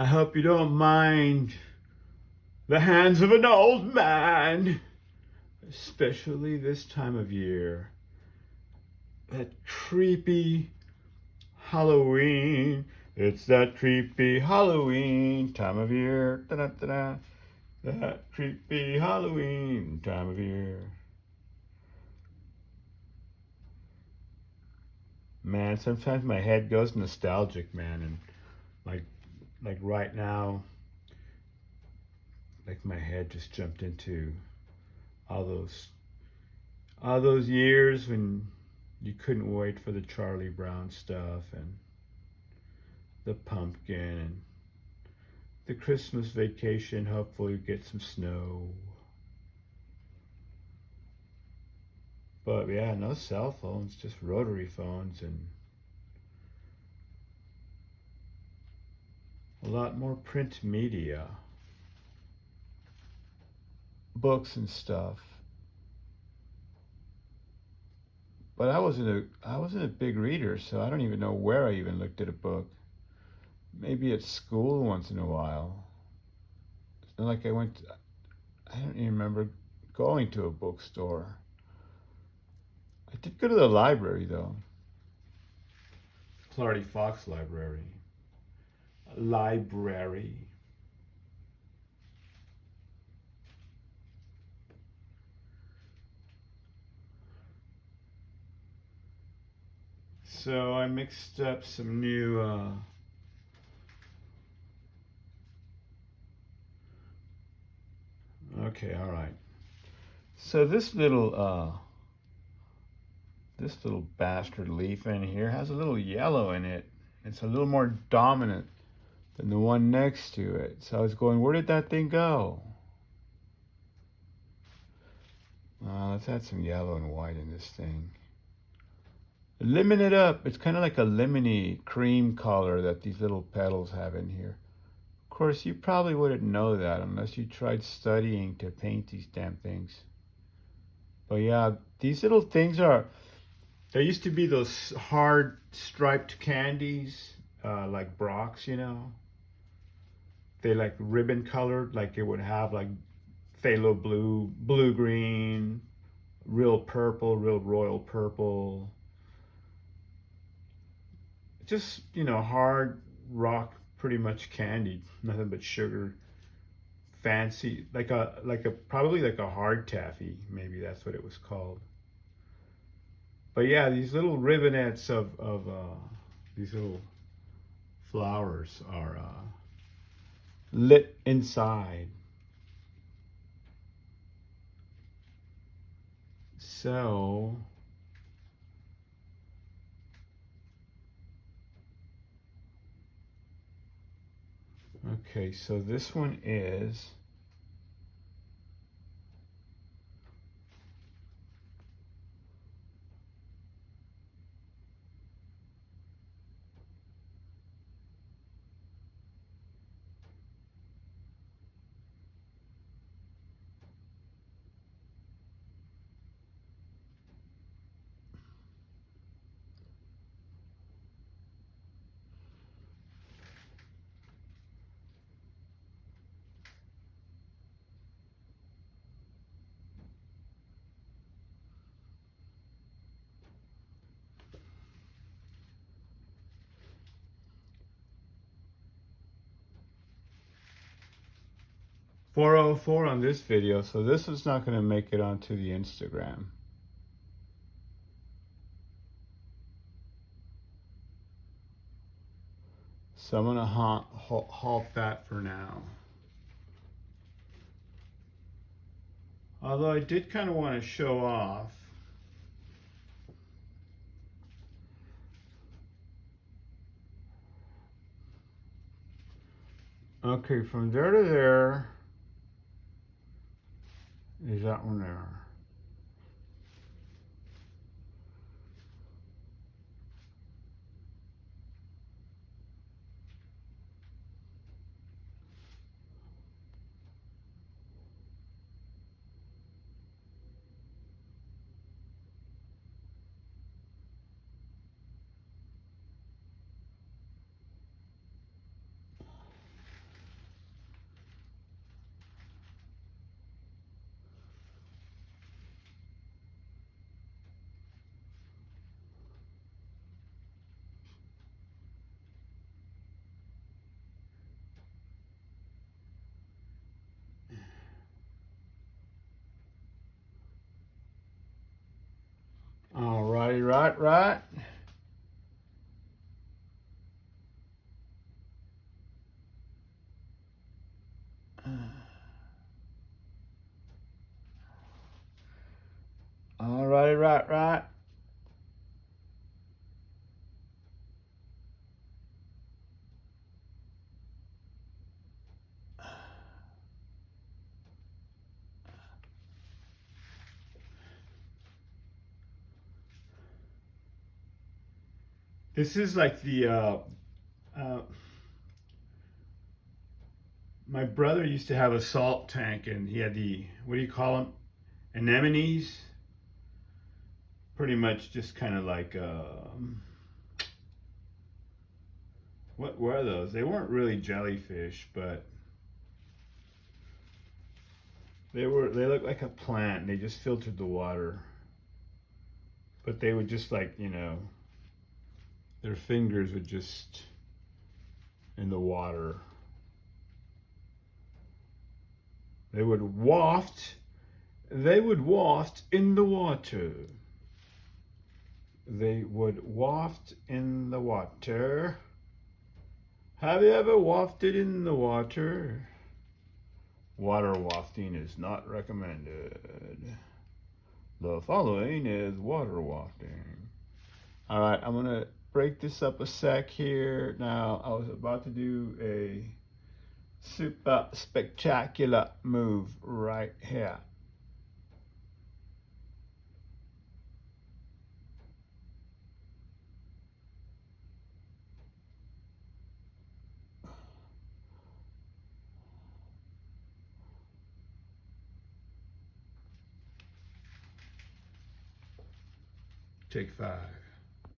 I hope you don't mind the hands of an old man, especially this time of year. That creepy Halloween. It's that creepy Halloween time of year. Da-da-da-da. That creepy Halloween time of year. Man, sometimes my head goes nostalgic, man, and like like right now, like my head just jumped into all those all those years when you couldn't wait for the Charlie Brown stuff and the pumpkin and the Christmas vacation. Hopefully, we get some snow. But yeah, no cell phones, just rotary phones and a lot more print media, books and stuff. But I wasn't a big reader, so I don't even know where I even looked at a book. Maybe at school once in a while. It's not like I don't even remember going to a bookstore. I did go to the library though. Clardy Fox Library. Library. So I mixed up some new okay, all right. So this little bastard leaf in here has a little yellow in it. It's a little more dominant than the one next to it. So I was going, where did that thing go? Let's add some yellow and white in this thing. Lemon it up. It's kind of like a lemony cream color that these little petals have in here. Of course, you probably wouldn't know that unless you tried studying to paint these damn things. But yeah, these little things are, there used to be those hard striped candies, like Brock's, you know. They like ribbon colored, like it would have like phthalo blue, blue green, real purple, real royal purple. Just, you know, hard rock, pretty much candy, nothing but sugar. Fancy, like a probably like a hard taffy, maybe that's what it was called. But yeah, these little ribbonets of these little flowers are lit inside. So, okay, so this one is $404 on this video, so this is not going to make it onto the Instagram. So I'm going to halt that for now. Although I did kind of want to show off. Okay, from there to there is that one there. right. All right. This is like the my brother used to have a salt tank, and he had the, what do you call them? Anemones. Pretty much just kind of like what were those? They weren't really jellyfish, but they looked like a plant. They just filtered the water. But they would just, like, you know, their fingers would just in the water. They would waft in the water. They would waft in the water. Have you ever wafted in the water? Water wafting is not recommended. The following is water wafting. All right, I'm gonna break this up a sec here. Now, I was about to do a super spectacular move right here. Take 5.